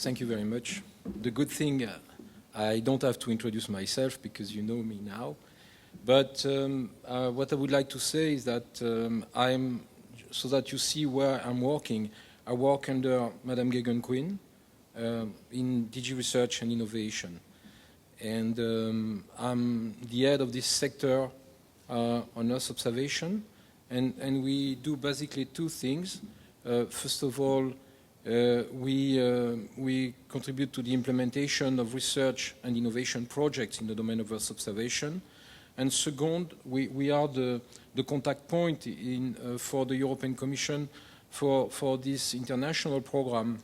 Thank you very much. The good thing, I don't have to introduce myself because you know me now. But what I would like to say is that so that you see where I'm working, I work under Madame Geoghegan-Quinn in DG Research and Innovation. And I'm the head of this sector on Earth observation. And we do basically two things. First of all, we contribute to the implementation of research and innovation projects in the domain of Earth observation. And second, we are the contact point for the European Commission for this international program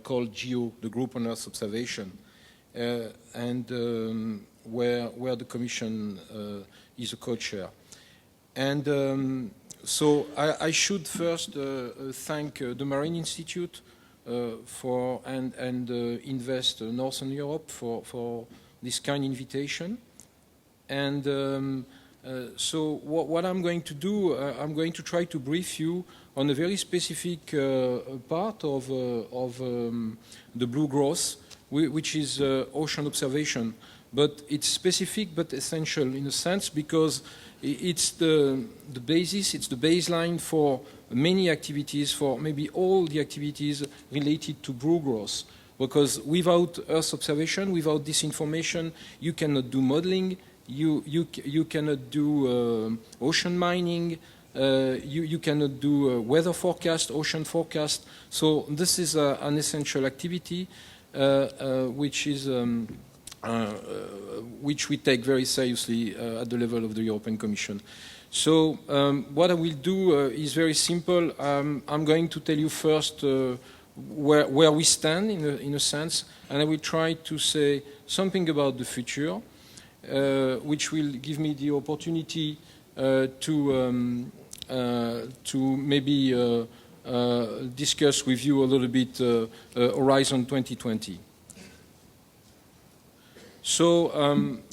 called GEO, the Group on Earth Observation, and where the Commission is a co-chair. And so I should first thank the Marine Institute and Invest Northern Europe for this kind invitation. And so what I'm going to do, I'm going to try to brief you on a very specific part of the blue growth, which is ocean observation. But it's specific but essential in a sense because it's the basis, it's the baseline for many activities, for maybe all the activities related to blue growth. Because without Earth observation, without this information, you cannot do modeling, you cannot do ocean mining, you cannot do weather forecast, ocean forecast. So this is an essential activity which we take very seriously at the level of the European Commission. So what I will do is very simple. I'm going to tell you first where we stand in a sense, and I will try to say something about the future, which will give me the opportunity to maybe discuss with you a little bit Horizon 2020. So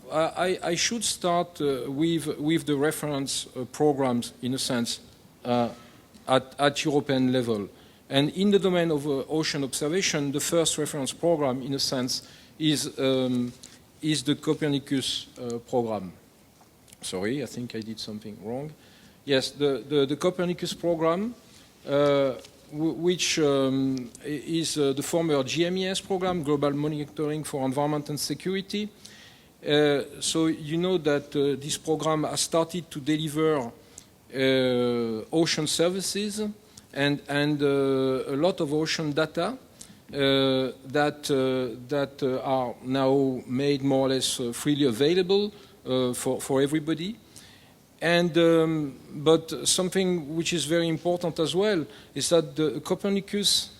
I should start with the reference programs, in a sense, at European level. And in the domain of ocean observation, the first reference program, in a sense, is the Copernicus program. Sorry, I think I did something wrong. Yes, the Copernicus program, which is the former GMES program, Global Monitoring for Environment and Security. So you know that this program has started to deliver ocean services and a lot of ocean data that are now made more or less freely available for everybody. And but something which is very important as well is that the Copernicus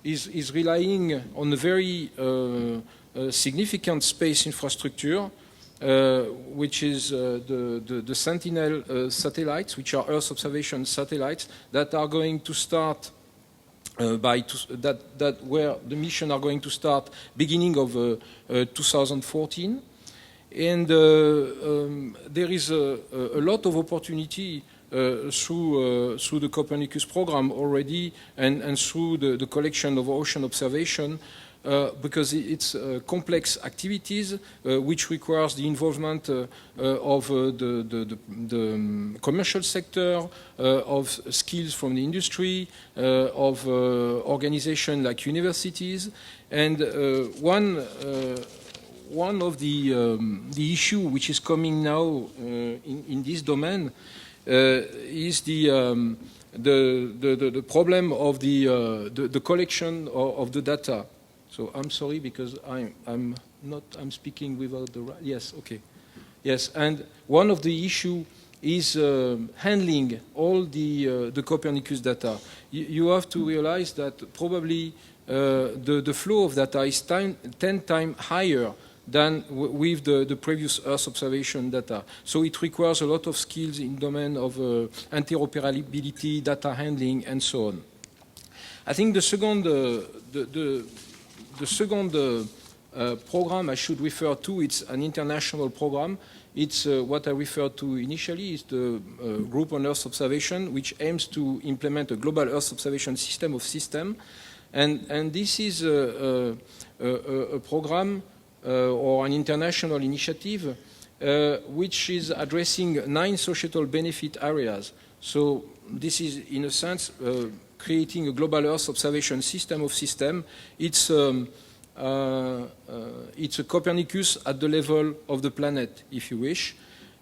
is relying on a very significant space infrastructure, which is the Sentinel satellites, which are Earth observation satellites that are going to start where the mission are going to start beginning of 2014. And there is a lot of opportunity through the Copernicus program already and through the collection of ocean observation because it's complex activities which requires the involvement of the commercial sector, of skills from the industry, of organizations like universities. And one of the issue which is coming now in this domain is the problem of the collection of the data. So I'm sorry because I'm speaking without the right. Yes, okay, yes. And one of the issue is handling all the Copernicus data. You have to realize that probably the flow of data is 10 times higher than with the previous Earth observation data. So it requires a lot of skills in the domain of interoperability, data handling, and so on. I think the second program I should refer to, it's an international program. It's what I referred to initially is the Group on Earth Observation, which aims to implement a global Earth observation system of systems And this is a program or an international initiative which is addressing 9 societal benefit areas. So this is, in a sense, creating a global Earth observation system of systems. It's a Copernicus at the level of the planet, if you wish.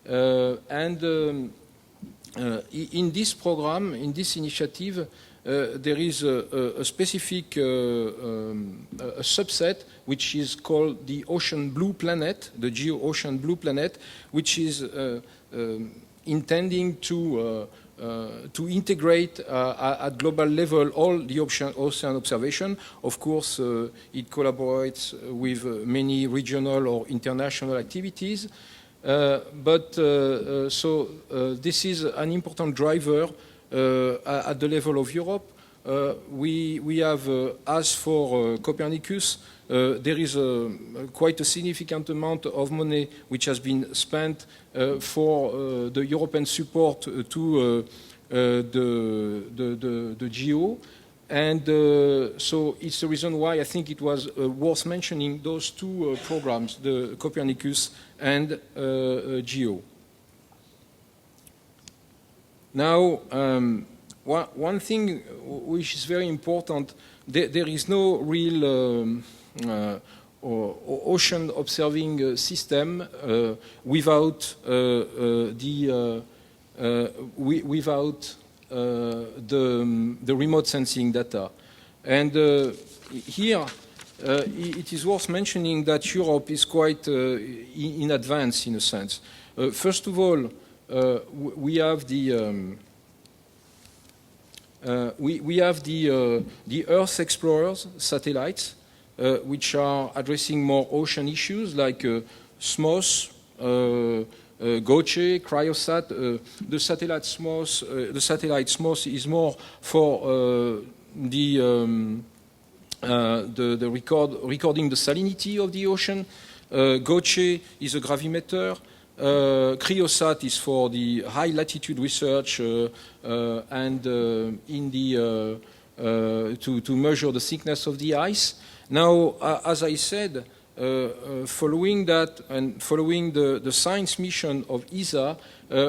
In this program, in this initiative, there is a specific a subset which is called the Ocean Blue Planet, the Geo-Ocean Blue Planet, which is intending to integrate at global level all the ocean observation. Of course, it collaborates with many regional or international activities. This is an important driver at the level of Europe. We have, as for Copernicus, there is quite a significant amount of money which has been spent for the European support to the GEO. And so it's the reason why I think it was worth mentioning those 2 programs, the Copernicus and GEO. Now, one thing which is very important, there is no real ocean observing system without the remote sensing data. And here it is worth mentioning that Europe is quite in advance, in a sense. First of all, we have the Earth Explorers satellites, which are addressing more ocean issues like SMOS, Goche, Cryosat. The satellite SMOS is more for recording the salinity of the ocean. Goche is a gravimeter. Cryosat is for the high latitude research and to measure the thickness of the ice. Now, as I said, following that and following the science mission of ESA,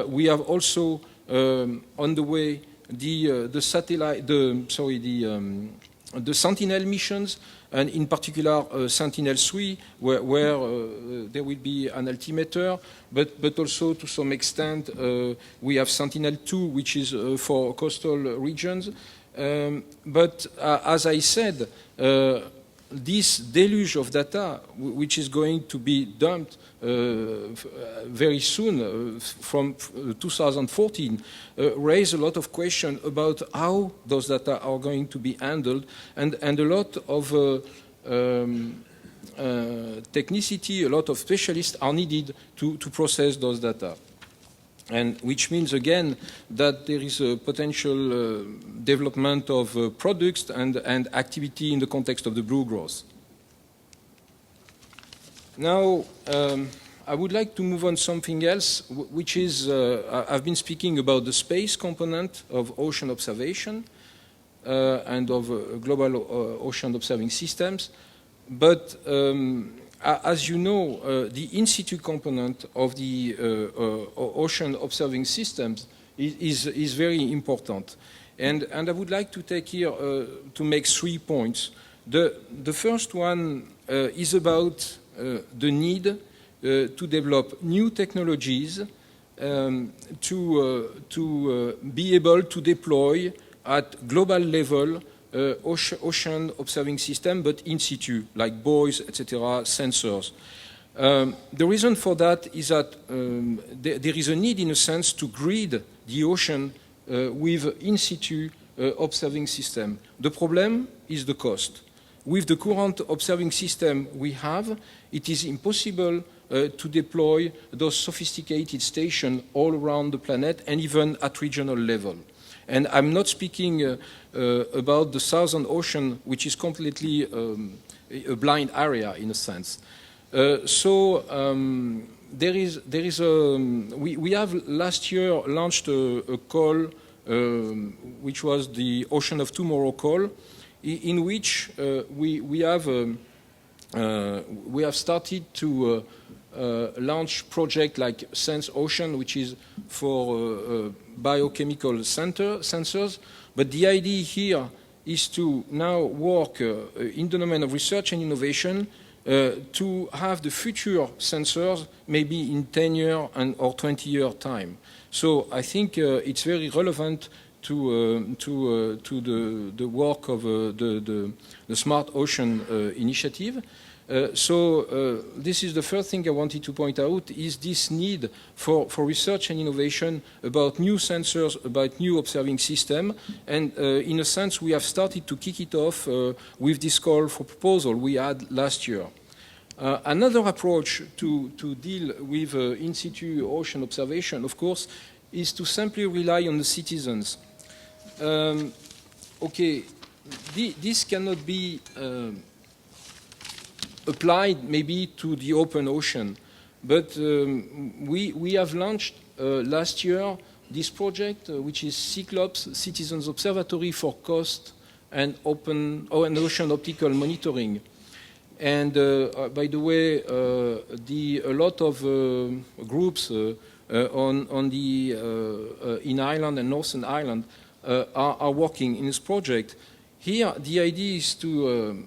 we have also on the way the Sentinel missions, and in particular Sentinel-3, where there will be an altimeter, but also to some extent we have Sentinel-2, which is for coastal regions. But as I said, this deluge of data, which is going to be dumped very soon, from 2014, raise a lot of questions about how those data are going to be handled, and a lot of technicity, a lot of specialists are needed to process those data. And which means, again, that there is a potential development of products and activity in the context of the blue growth. Now, I would like to move on something else, which is, I've been speaking about the space component of ocean observation and of global ocean observing systems. But as you know, the in-situ component of the ocean observing systems is very important. And I would like to take here to make 3 points. The first one is about the need to develop new technologies to be able to deploy at global level ocean observing system, but in situ, like buoys, etc., sensors. The reason for that is that there is a need, in a sense, to grid the ocean with in situ observing system. The problem is the cost. With the current observing system we have, it is impossible to deploy those sophisticated stations all around the planet and even at regional level. And I'm not speaking about the Southern Ocean, which is completely a blind area in a sense. We have last year launched a call, which was the Ocean of Tomorrow call, in which we have started to launch project like SmartOcean, which is for biochemical sensors. But the idea here is to now work in the domain of research and innovation to have the future sensors maybe in 10 year or 20 year time. So I think it's very relevant to the work of the SmartOcean initiative. This is the first thing I wanted to point out, is this need for research and innovation about new sensors, about new observing system. And in a sense, we have started to kick it off with this call for proposal we had last year. Another approach to deal with in situ ocean observation, of course, is to simply rely on the citizens. This cannot be applied maybe to the open ocean, but we have launched last year this project, which is CICLOPS, Citizens Observatory for Coast and Ocean Optical Monitoring. And by the way, a lot of groups in Ireland and Northern Ireland are working in this project. Here, the idea is to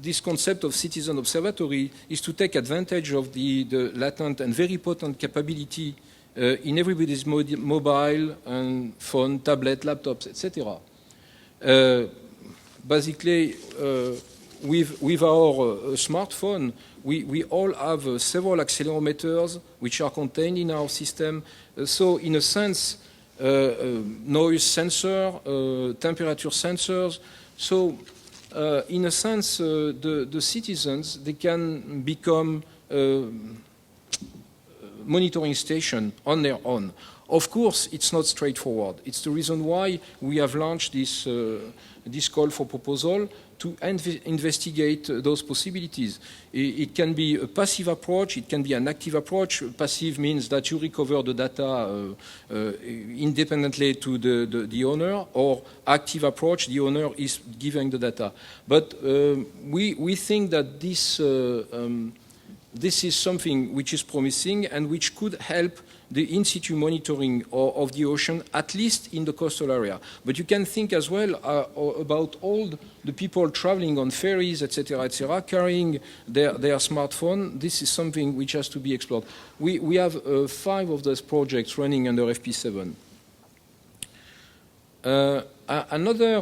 this concept of citizen observatory is to take advantage of the latent and very potent capability in everybody's mobile and phone, tablet, laptops, etc. Basically, with our smartphone, we all have several accelerometers which are contained in our system. So in a sense, noise sensor, temperature sensors. So in a sense, the citizens, they can become monitoring station on their own. Of course, it's not straightforward. It's the reason why we have launched this call for proposal to investigate those possibilities. It can be a passive approach, it can be an active approach. Passive means that you recover the data independently to the owner, or active approach, the owner is giving the data. But we think that this is something which is promising and which could help the in-situ monitoring of the ocean, at least in the coastal area. But you can think as well about all the people traveling on ferries, etc., carrying their smartphone. This is something which has to be explored. We have 5 of those projects running under FP7. Another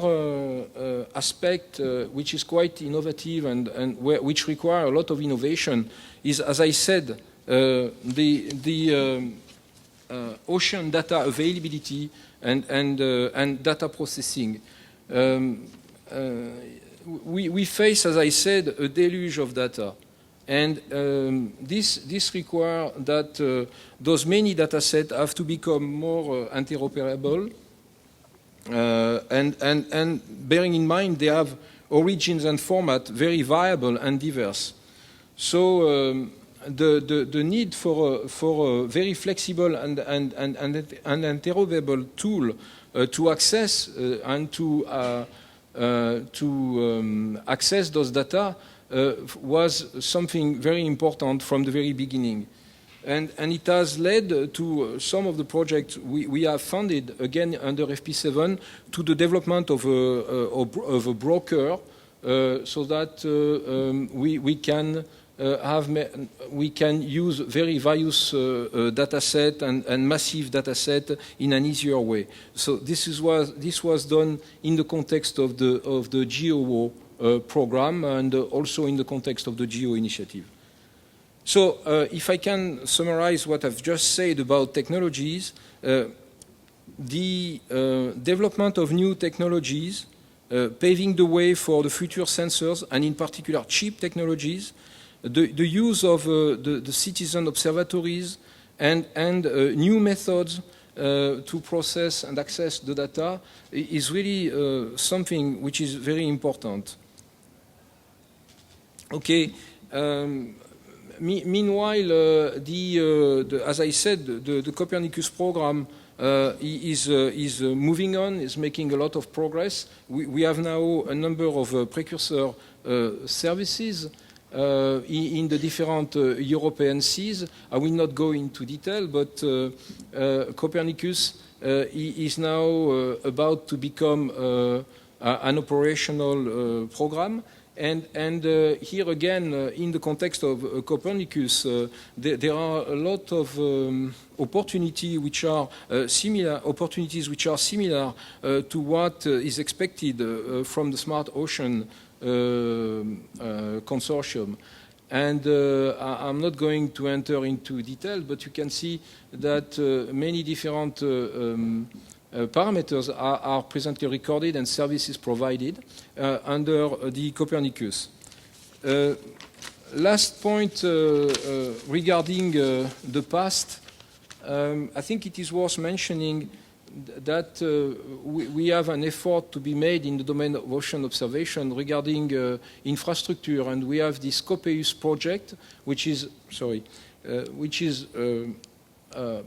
aspect which is quite innovative and which require a lot of innovation is, as I said, the ocean data availability and data processing. We face, as I said, a deluge of data. And this requires that those many data sets have to become more interoperable. And bearing in mind they have origins and format very viable and diverse. So the need for a very flexible and interoperable tool to access and to access those data was something very important from the very beginning. And it has led to some of the projects we have funded, again under FP7, to the development of a broker so that we can use very various data set and massive data set in an easier way. So this was done in the context of the GEO program and also in the context of the GEO initiative. So if I can summarize what I've just said about technologies, the development of new technologies, paving the way for the future sensors, and in particular cheap technologies, the use of the citizen observatories and new methods to process and access the data is really something which is very important. Okay. Meanwhile, as I said, the Copernicus program is moving on, is making a lot of progress. We have now a number of precursor services in the different European seas. I will not go into detail, but Copernicus is now about to become an operational program. And here again, in the context of Copernicus, there are a lot of opportunities which are similar to what is expected from the SmartOcean consortium. And I'm not going to enter into detail, but you can see that many different parameters are presently recorded and services provided under the Copernicus. Last point regarding the past, I think it is worth mentioning that we have an effort to be made in the domain of ocean observation regarding infrastructure, and we have this COPEUS project, which is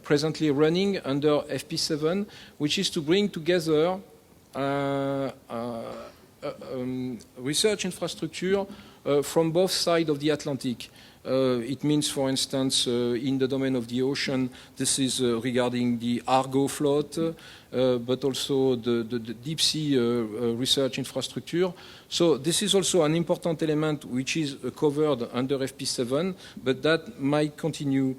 presently running under FP7, which is to bring together research infrastructure from both sides of the Atlantic. It means, for instance, in the domain of the ocean, this is regarding the Argo float, but also the deep sea research infrastructure. So this is also an important element which is covered under FP7, but that might continue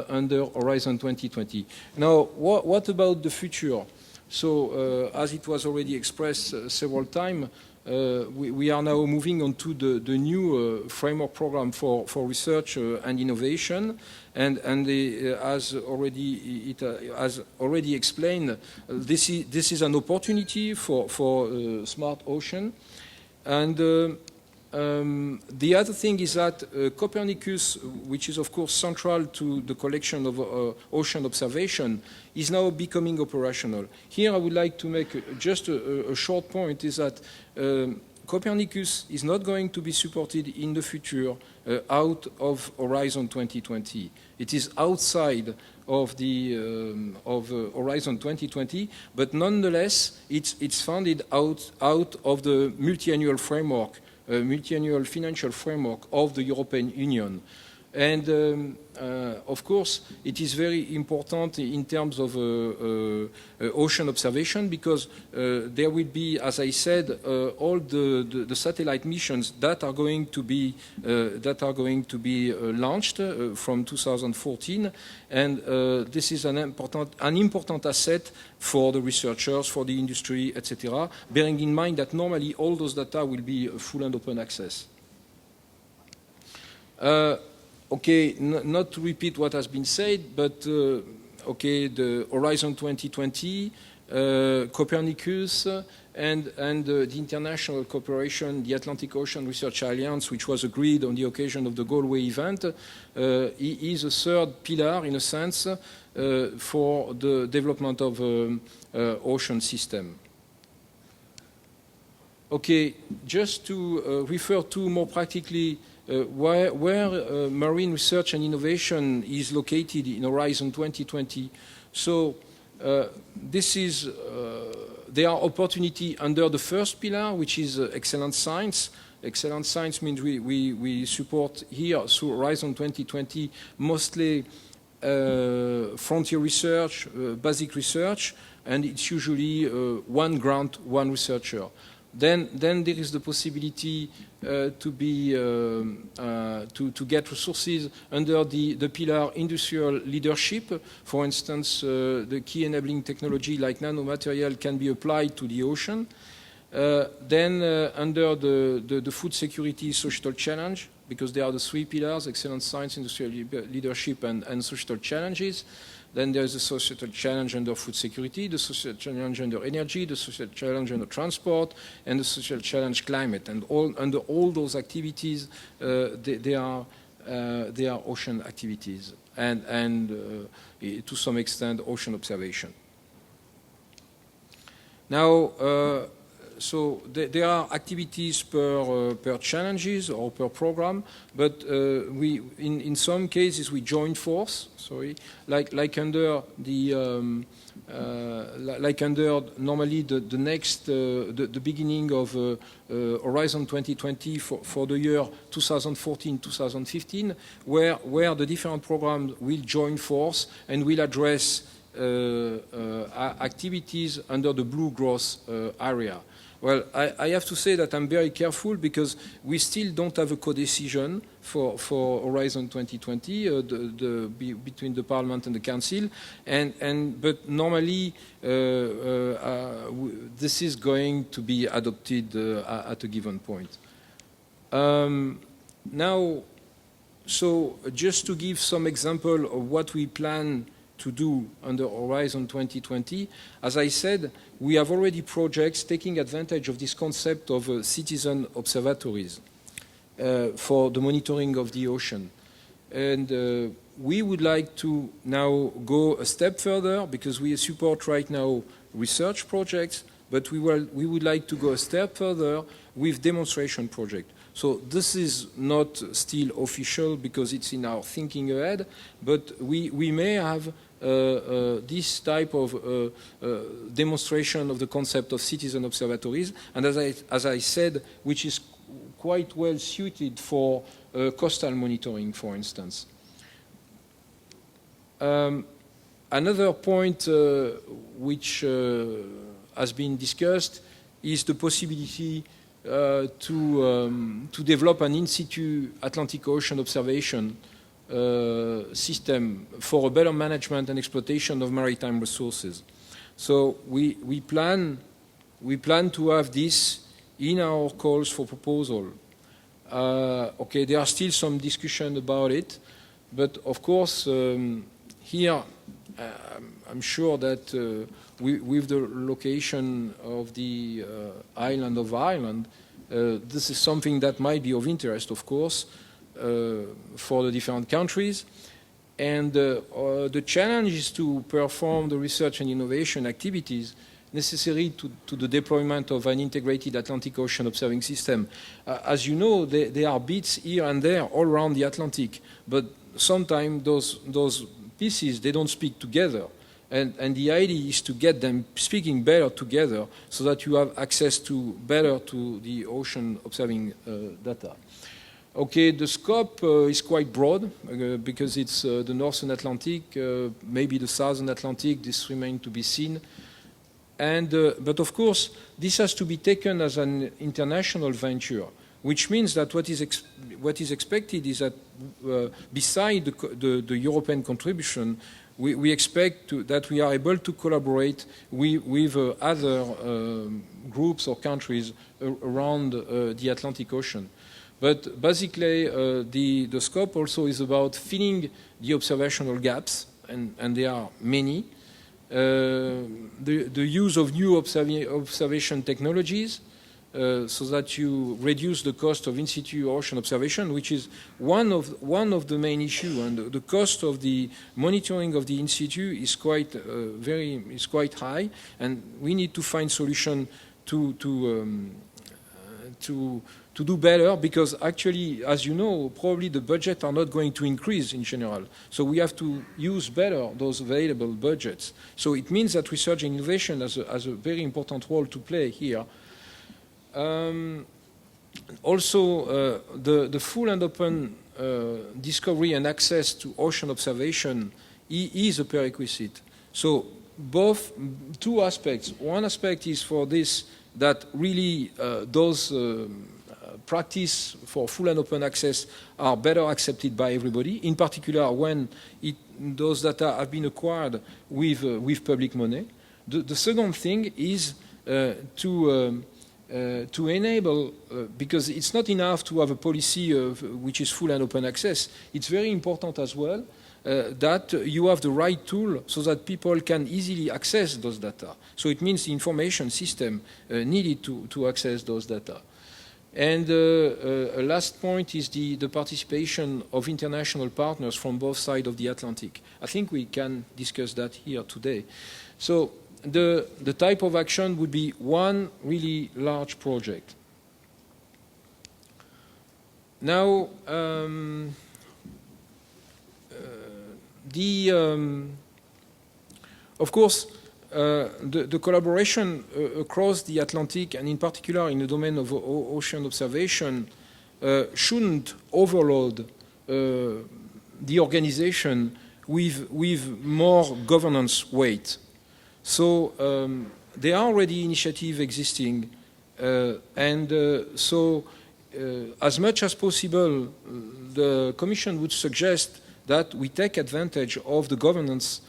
under Horizon 2020. Now, what about the future? So, as it was already expressed several times, we are now moving on to the new framework program for research and innovation, and as already explained, this is an opportunity for SmartOcean, and the other thing is that Copernicus, which is of course central to the collection of ocean observation, is now becoming operational. Here I would like to make just a short point, is that Copernicus is not going to be supported in the future out of Horizon 2020. It is outside of the Horizon 2020, but nonetheless it's funded out of the multi-annual framework, multi-annual financial framework of the European Union. And of course, it is very important in terms of ocean observation, because there will be, as I said, all the satellite missions that are going to be launched from 2014, and this is an important asset for the researchers, for the industry, etc. Bearing in mind that normally all those data will be full and open access. Okay, not to repeat what has been said, but okay, the Horizon 2020, Copernicus, and the international cooperation, the Atlantic Ocean Research Alliance, which was agreed on the occasion of the Galway event, is a third pillar, in a sense, for the development of ocean system. Okay, just to refer to more practically where marine research and innovation is located in Horizon 2020. So this is, there are opportunity under the first pillar, which is excellent science. Excellent science means we support here through Horizon 2020 mostly frontier research, basic research, and it's usually one grant, one researcher. Then there is the possibility to get resources under the pillar industrial leadership. For instance, the key enabling technology like nanomaterial can be applied to the ocean. Then under the food security societal challenge, because there are the three pillars: excellent science, industrial leadership, and societal challenges. Then there is the societal challenge under food security, the social challenge under energy, the social challenge under transport, and the social challenge climate. And under all those activities, they are ocean activities, and to some extent ocean observation. Now, so there are activities per challenges or per program, but in some cases we join force. Like under the normally the beginning of Horizon 2020 for the year 2014-2015, where the different programs will join force and will address activities under the blue growth area. Well, I have to say that I'm very careful because we still don't have a co-decision for Horizon 2020 between the Parliament and the Council, but normally this is going to be adopted at a given point. Now, so just to give some example of what we plan to do under Horizon 2020. As I said, we have already projects taking advantage of this concept of citizen observatories for the monitoring of the ocean. And we would like to now go a step further because we support right now research projects, but we would like to go a step further with demonstration projects. So this is not still official because it's in our thinking ahead, but we may have this type of demonstration of the concept of citizen observatories, and as I said, which is quite well suited for coastal monitoring, for instance. Another point which has been discussed is the possibility to develop an in-situ Atlantic Ocean observation system for a better management and exploitation of maritime resources. So we plan to have this in our calls for proposal. Okay, there are still some discussion about it, but of course here I'm sure that with the location of the island of Ireland, this is something that might be of interest, of course, for the different countries. And the challenge is to perform the research and innovation activities necessary to the deployment of an integrated Atlantic Ocean observing system. As you know, there are bits here and there all around the Atlantic, but sometimes those pieces, they don't speak together. And the idea is to get them speaking better together so that you have access to the ocean observing data. Okay, the scope is quite broad because it's the Northern Atlantic, maybe the Southern Atlantic, this remains to be seen. And, but of course, this has to be taken as an international venture, which means that what is expected is that beside the European contribution, we expect that we are able to collaborate with other groups or countries around the Atlantic Ocean. But basically, the scope also is about filling the observational gaps, and there are many. The use of new observation technologies, so that you reduce the cost of in-situ ocean observation, which is one of the main issues, and the cost of the monitoring of the in-situ is quite high, and we need to find solution to do better, because actually, as you know, probably the budget are not going to increase in general. So we have to use better those available budgets. So it means that research and innovation has a very important role to play here. Also, the full and open discovery and access to ocean observation is a prerequisite. So two aspects. One aspect is for this, that really those practice for full and open access are better accepted by everybody, in particular when those data have been acquired with public money. The second thing is to enable, because it's not enough to have a policy which is full and open access, it's very important as well that you have the right tool so that people can easily access those data. So it means the information system needed to access those data. And a last point is the participation of international partners from both sides of the Atlantic. I think we can discuss that here today. So the type of action would be one really large project. Now, of course, the collaboration across the Atlantic, and in particular in the domain of ocean observation, shouldn't overload the organization with more governance weight. So there are already initiatives existing, so as much as possible, the Commission would suggest that we take advantage of the governance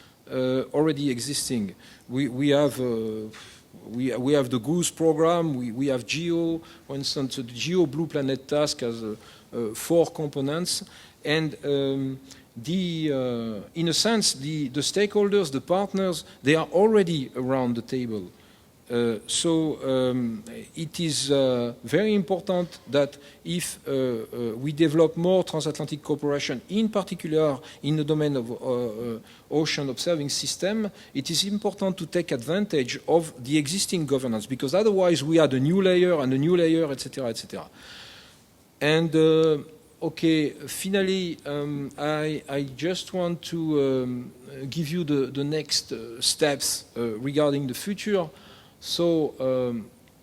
already existing. We have the GOOSE program, we have GEO, for instance, the GEO Blue Planet Task has 4 components, and in a sense, the stakeholders, the partners, they are already around the table. It is very important that if we develop more transatlantic cooperation, in particular in the domain of ocean observing system, it is important to take advantage of the existing governance, because otherwise we add a new layer and a new layer, etc., etc. And okay, finally, I just want to give you the next steps regarding the future. So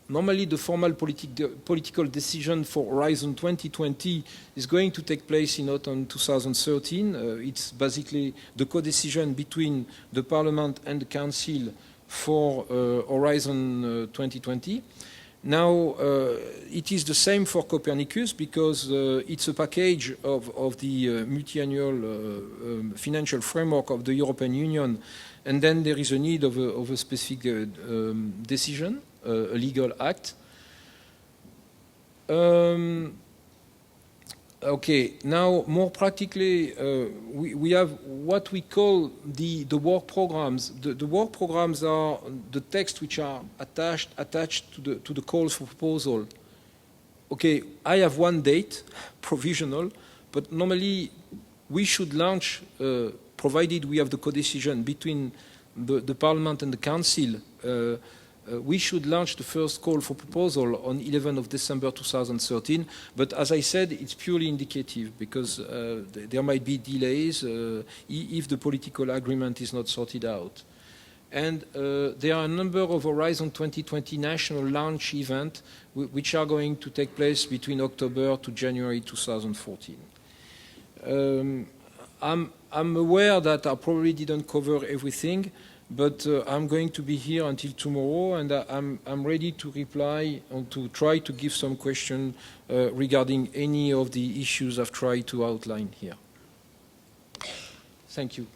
normally the formal political decision for Horizon 2020 is going to take place in autumn 2013. It's basically the co-decision between the Parliament and the Council for Horizon 2020. Now, it is the same for Copernicus, because it's a package of the multi-annual financial framework of the European Union, and then there is a need of a specific decision, a legal act. Okay, now more practically, we have what we call the work programs. The work programs are the texts which are attached to the calls for proposal. Okay, I have one date, provisional, but normally we should launch, provided we have the co-decision between the Parliament and the Council, we should launch the first call for proposal on 11th of December 2013. But as I said, it's purely indicative, because there might be delays if the political agreement is not sorted out. And there are a number of Horizon 2020 national launch events which are going to take place between October to January 2014. I'm aware that I probably didn't cover everything, but I'm going to be here until tomorrow, and I'm ready to reply and to try to give some question regarding any of the issues I've tried to outline here. Thank you.